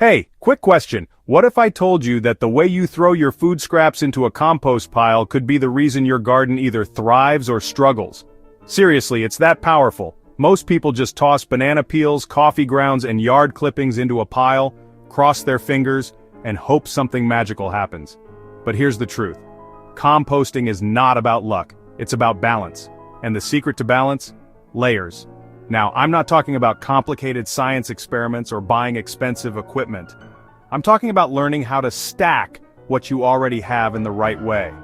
Hey, quick question. What if I told you that the way you throw your food scraps into a compost pile could be the reason your garden either thrives or struggles? Seriously, it's that powerful. Most people just toss banana peels, coffee grounds, and yard clippings into a pile, cross their fingers, and hope something magical happens. But here's the truth. Composting is not about luck, it's about balance. And the secret to balance? Layers. Now, I'm not talking about complicated science experiments or buying expensive equipment. I'm talking about learning how to stack what you already have in the right way.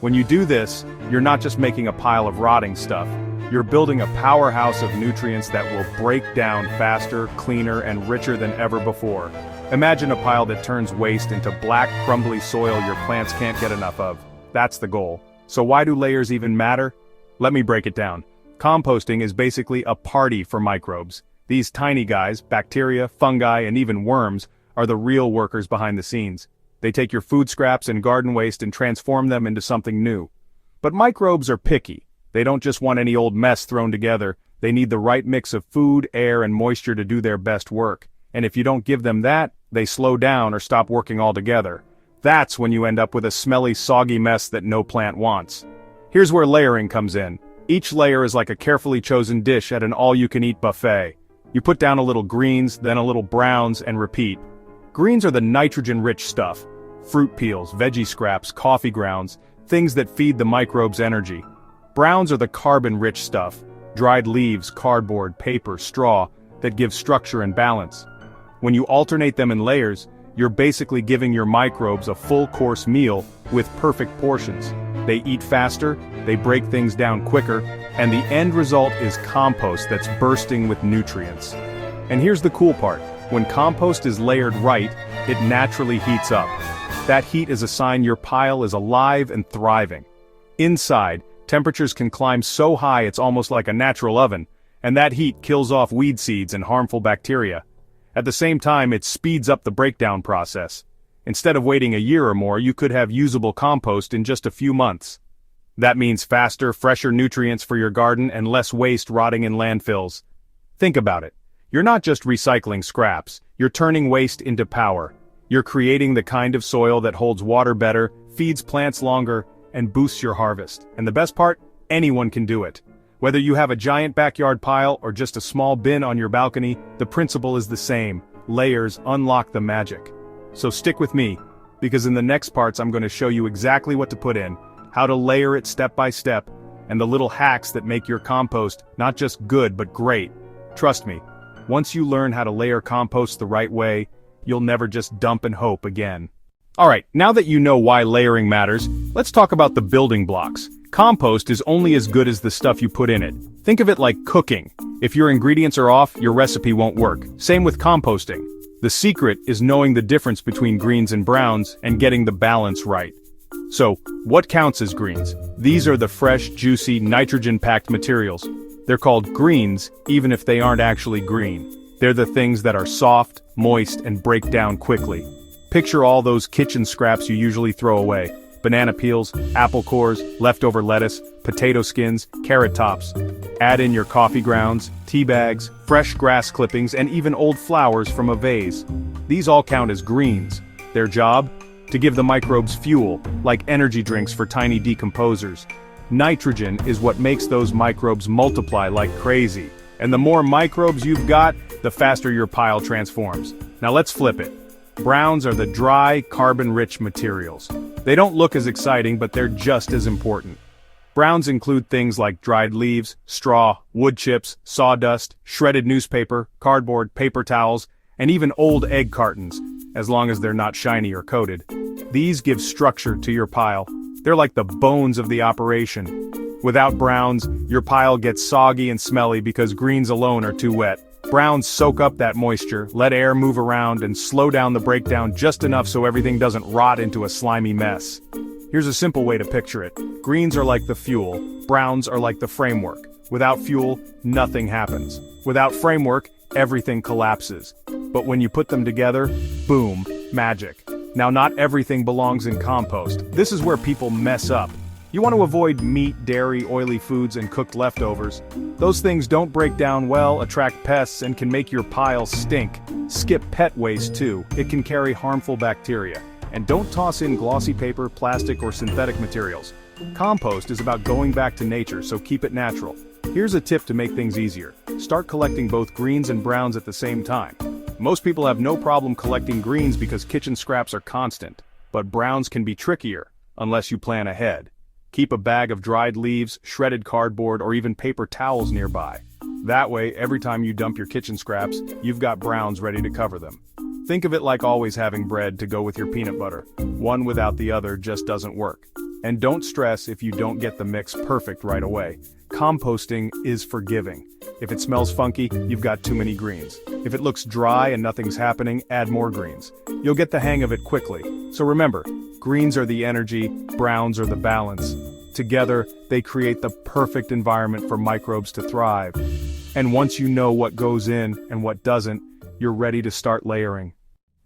When you do this, you're not just making a pile of rotting stuff. You're building a powerhouse of nutrients that will break down faster, cleaner, and richer than ever before. Imagine a pile that turns waste into black, crumbly soil your plants can't get enough of. That's the goal. So why do layers even matter? Let me break it down. Composting is basically a party for microbes. These tiny guys, bacteria, fungi, and even worms, are the real workers behind the scenes. They take your food scraps and garden waste and transform them into something new. But microbes are picky. They don't just want any old mess thrown together. They need the right mix of food, air, and moisture to do their best work. And if you don't give them that, they slow down or stop working altogether. That's when you end up with a smelly, soggy mess that no plant wants. Here's where layering comes in. Each layer is like a carefully chosen dish at an all-you-can-eat buffet. You put down a little greens, then a little browns, and repeat. Greens are the nitrogen-rich stuff. Fruit peels, veggie scraps, coffee grounds, things that feed the microbes energy. Browns are the carbon-rich stuff. Dried leaves, cardboard, paper, straw, that give structure and balance. When you alternate them in layers, you're basically giving your microbes a full-course meal with perfect portions. They eat faster, they break things down quicker, and the end result is compost that's bursting with nutrients. And here's the cool part. When compost is layered right, it naturally heats up. That heat is a sign your pile is alive and thriving. Inside, temperatures can climb so high it's almost like a natural oven, and that heat kills off weed seeds and harmful bacteria. At the same time, it speeds up the breakdown process. Instead of waiting a year or more, you could have usable compost in just a few months. That means faster, fresher nutrients for your garden and less waste rotting in landfills. Think about it. You're not just recycling scraps, you're turning waste into power. You're creating the kind of soil that holds water better, feeds plants longer, and boosts your harvest. And the best part? Anyone can do it. Whether you have a giant backyard pile or just a small bin on your balcony, the principle is the same. Layers unlock the magic. So stick with me, because in the next parts I'm going to show you exactly what to put in, how to layer it step by step, and the little hacks that make your compost not just good but great. Trust me, once you learn how to layer compost the right way, you'll never just dump and hope again. Alright, now that you know why layering matters, let's talk about the building blocks. Compost is only as good as the stuff you put in it. Think of it like cooking. If your ingredients are off, your recipe won't work. Same with composting. The secret is knowing the difference between greens and browns and getting the balance right. So, what counts as greens? These are the fresh, juicy, nitrogen-packed materials. They're called greens, even if they aren't actually green. They're the things that are soft, moist, and break down quickly. Picture all those kitchen scraps you usually throw away. Banana peels, apple cores, leftover lettuce, potato skins, carrot tops. Add in your coffee grounds, tea bags, fresh grass clippings, and even old flowers from a vase. These all count as greens. Their job? To give the microbes fuel, like energy drinks for tiny decomposers. Nitrogen is what makes those microbes multiply like crazy. And the more microbes you've got, the faster your pile transforms. Now let's flip it. Browns are the dry, carbon-rich materials. They don't look as exciting, but they're just as important. Browns include things like dried leaves, straw, wood chips, sawdust, shredded newspaper, cardboard, paper towels, and even old egg cartons, as long as they're not shiny or coated. These give structure to your pile. They're like the bones of the operation. Without browns, your pile gets soggy and smelly because greens alone are too wet. Browns soak up that moisture, let air move around, and slow down the breakdown just enough so everything doesn't rot into a slimy mess. Here's a simple way to picture it. Greens are like the fuel, browns are like the framework. Without fuel, nothing happens. Without framework, everything collapses. But when you put them together, boom, magic. Now not everything belongs in compost. This is where people mess up. You want to avoid meat, dairy, oily foods, and cooked leftovers. Those things don't break down well, attract pests, and can make your pile stink. Skip pet waste too, it can carry harmful bacteria. And don't toss in glossy paper, plastic, or synthetic materials. Compost is about going back to nature, so keep it natural. Here's a tip to make things easier. Start collecting both greens and browns at the same time. Most people have no problem collecting greens because kitchen scraps are constant, but browns can be trickier, unless you plan ahead. Keep a bag of dried leaves, shredded cardboard, or even paper towels nearby. That way, every time you dump your kitchen scraps, you've got browns ready to cover them. Think of it like always having bread to go with your peanut butter. One without the other just doesn't work. And don't stress if you don't get the mix perfect right away. Composting is forgiving. If it smells funky, you've got too many greens. If it looks dry and nothing's happening, add more greens. You'll get the hang of it quickly. So remember, greens are the energy, browns are the balance. Together, they create the perfect environment for microbes to thrive. And once you know what goes in and what doesn't, you're ready to start layering.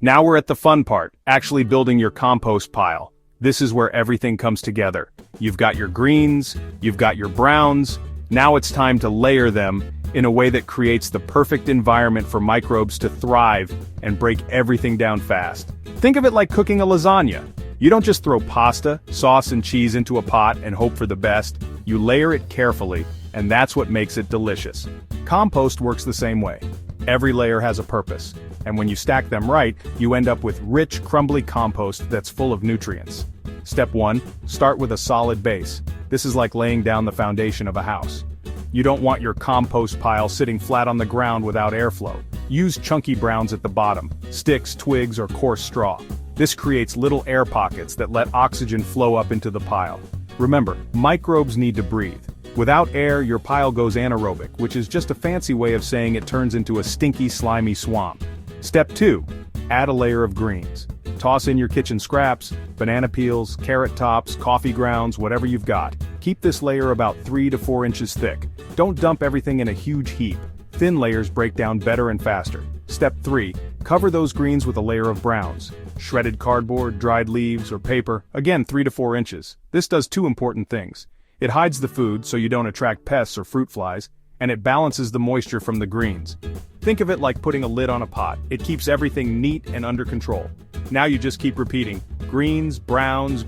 Now we're at the fun part, actually building your compost pile. This is where everything comes together. You've got your greens, you've got your browns. Now it's time to layer them in a way that creates the perfect environment for microbes to thrive and break everything down fast. Think of it like cooking a lasagna. You don't just throw pasta, sauce, and cheese into a pot and hope for the best. You layer it carefully, and that's what makes it delicious. Compost works the same way. Every layer has a purpose, and when you stack them right, you end up with rich, crumbly compost that's full of nutrients. Step 1. Start with a solid base. This is like laying down the foundation of a house. You don't want your compost pile sitting flat on the ground without airflow. Use chunky browns at the bottom, sticks, twigs, or coarse straw. This creates little air pockets that let oxygen flow up into the pile. Remember, microbes need to breathe. Without air, your pile goes anaerobic, which is just a fancy way of saying it turns into a stinky, slimy swamp. Step 2. Add a layer of greens. Toss in your kitchen scraps, banana peels, carrot tops, coffee grounds, whatever you've got. Keep this layer about 3 to 4 inches thick. Don't dump everything in a huge heap. Thin layers break down better and faster. Step 3. Cover those greens with a layer of browns. Shredded cardboard, dried leaves, or paper, again 3 to 4 inches. This does 2 important things. It hides the food so you don't attract pests or fruit flies, and it balances the moisture from the greens. Think of it like putting a lid on a pot. It keeps everything neat and under control. Now you just keep repeating, greens, browns,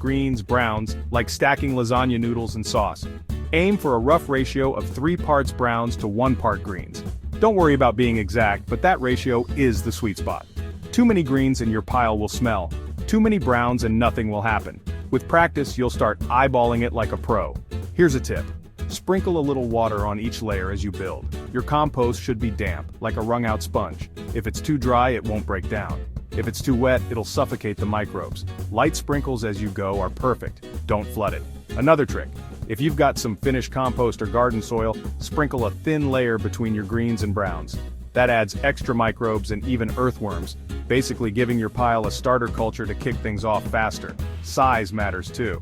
like stacking lasagna noodles and sauce. Aim for a rough ratio of 3 parts browns to 1 part greens. Don't worry about being exact, but that ratio is the sweet spot. Too many greens and your pile will smell. Too many browns and nothing will happen. With practice, you'll start eyeballing it like a pro. Here's a tip. Sprinkle a little water on each layer as you build. Your compost should be damp, like a wrung-out sponge. If it's too dry, it won't break down. If it's too wet, it'll suffocate the microbes. Light sprinkles as you go are perfect. Don't flood it. Another trick. If you've got some finished compost or garden soil, sprinkle a thin layer between your greens and browns. That adds extra microbes and even earthworms, basically giving your pile a starter culture to kick things off faster. Size matters too.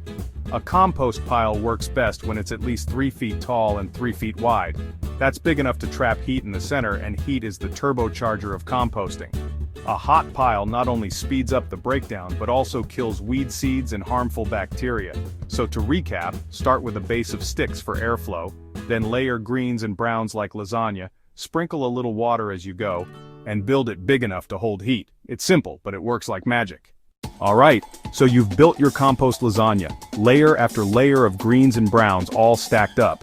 A compost pile works best when it's at least 3 feet tall and 3 feet wide. That's big enough to trap heat in the center, and heat is the turbocharger of composting. A hot pile not only speeds up the breakdown but also kills weed seeds and harmful bacteria. So to recap, start with a base of sticks for airflow, then layer greens and browns like lasagna, sprinkle a little water as you go, and build it big enough to hold heat. It's simple, but it works like magic. Alright, so you've built your compost lasagna, layer after layer of greens and browns all stacked up.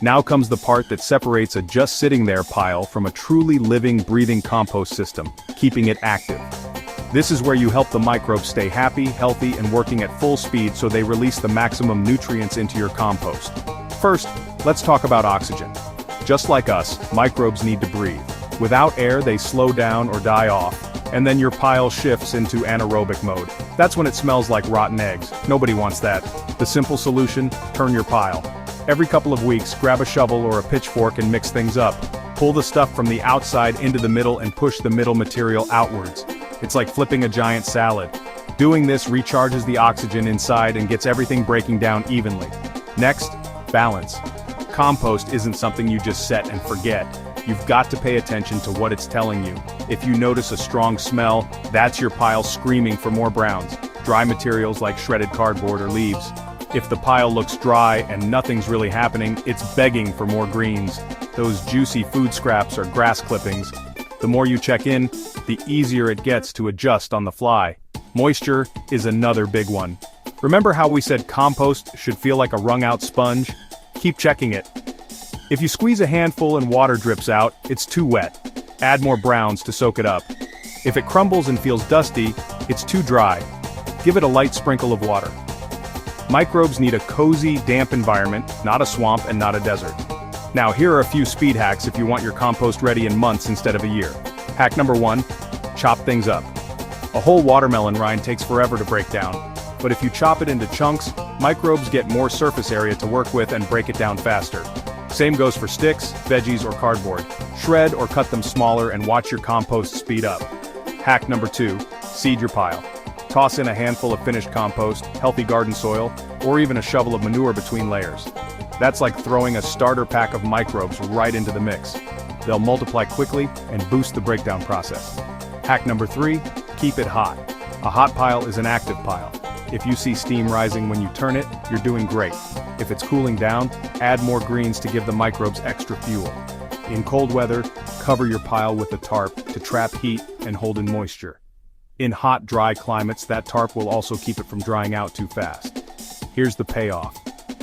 Now comes the part that separates a just sitting there pile from a truly living, breathing compost system, keeping it active. This is where you help the microbes stay happy, healthy, and working at full speed so they release the maximum nutrients into your compost. First, let's talk about oxygen. Just like us, microbes need to breathe. Without air, they slow down or die off, and then your pile shifts into anaerobic mode. That's when it smells like rotten eggs. Nobody wants that. The simple solution: turn your pile. Every couple of weeks, grab a shovel or a pitchfork and mix things up. Pull the stuff from the outside into the middle and push the middle material outwards. It's like flipping a giant salad. Doing this recharges the oxygen inside and gets everything breaking down evenly. Next, balance. Compost isn't something you just set and forget. You've got to pay attention to what it's telling you. If you notice a strong smell, that's your pile screaming for more browns, dry materials like shredded cardboard or leaves. If the pile looks dry and nothing's really happening, it's begging for more greens. Those juicy food scraps or grass clippings. The more you check in, the easier it gets to adjust on the fly. Moisture is another big one. Remember how we said compost should feel like a wrung-out sponge? Keep checking it. If you squeeze a handful and water drips out, it's too wet. Add more browns to soak it up. If it crumbles and feels dusty, it's too dry. Give it a light sprinkle of water. Microbes need a cozy, damp environment, not a swamp and not a desert. Now here are a few speed hacks if you want your compost ready in months instead of a year. Hack number 1, chop things up. A whole watermelon rind takes forever to break down, but if you chop it into chunks, microbes get more surface area to work with and break it down faster. Same goes for sticks, veggies, or cardboard. Shred or cut them smaller and watch your compost speed up. Hack number 2, seed your pile. Toss in a handful of finished compost, healthy garden soil, or even a shovel of manure between layers. That's like throwing a starter pack of microbes right into the mix. They'll multiply quickly and boost the breakdown process. Hack number 3, keep it hot. A hot pile is an active pile. If you see steam rising when you turn it, you're doing great. If it's cooling down, add more greens to give the microbes extra fuel. In cold weather, cover your pile with a tarp to trap heat and hold in moisture. In hot, dry climates, that tarp will also keep it from drying out too fast. Here's the payoff.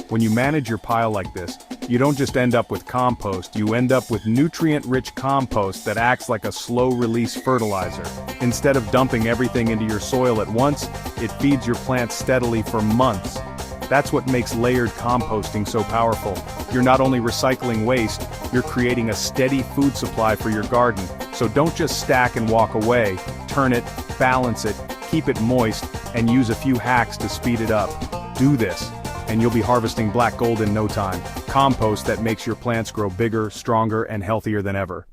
When you manage your pile like this, you don't just end up with compost, you end up with nutrient-rich compost that acts like a slow-release fertilizer. Instead of dumping everything into your soil at once, it feeds your plants steadily for months. That's what makes layered composting so powerful. You're not only recycling waste, you're creating a steady food supply for your garden. So don't just stack and walk away, turn it, balance it, keep it moist, and use a few hacks to speed it up. Do this, and you'll be harvesting black gold in no time. Compost that makes your plants grow bigger, stronger, and healthier than ever.